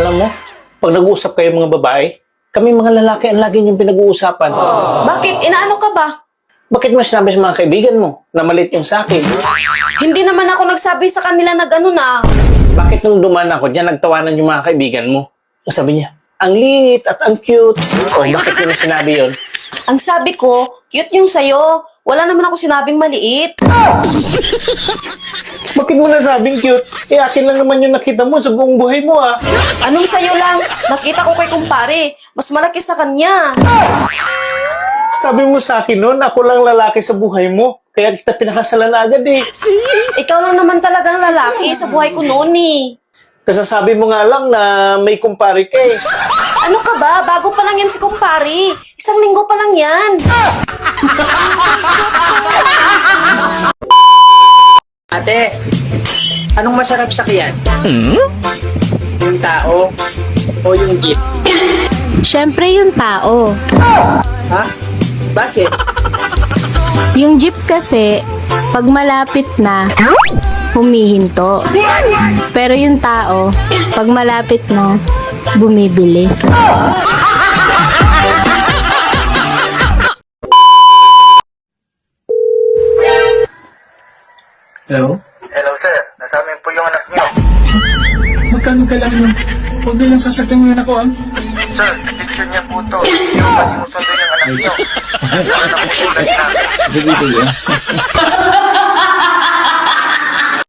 Alam mo, pag nag-uusap kayo mga babae, kami mga lalaki ang lagi niyong pinag-uusapan. Bakit? Inaano ka ba? Bakit mo sinabi sa mga kaibigan mo na maliit yung sa akin? Hindi naman ako nagsabi sa kanila na gano'n na. Bakit nung dumaan ako dyan, nagtawanan yung mga kaibigan mo? Sabi niya, ang liit at ang cute. O bakit yun ang sinabi yun? Ang sabi ko, cute yung sayo. Wala naman ako sinabing maliit. Bakit mo nasabing cute? Akin lang naman yung nakita mo sa buong buhay mo ah. Anong sayo lang? Nakita ko kay kumpare. Mas malaki sa kanya. Sabi mo sa akin noon, ako lang lalaki sa buhay mo. Kaya kita pinakasalan agad eh. Ikaw lang naman talagang lalaki sa buhay ko noon eh. Kasasabi mo nga lang na may kumpare ka eh. Ano ka ba? Bago pa lang yan si kumpare. Isang linggo pa lang yan. Ate, anong masarap sakyan? Yung tao o yung jeep? Siyempre yung tao. Ha? Bakit? Yung jeep kasi, pag malapit na, humihinto. Pero yung tao, pag malapit na, bumibilis. Hello? Hello sir, nasamin po yung anak niyo. Magkano kailangan nyo? Huwag nilang sasakyan ngayon ako, ah. Sir, picture niya po to. Hindi mo pa sinusundo yung anak niyo. Ano na po sulat namin? Sige, sige.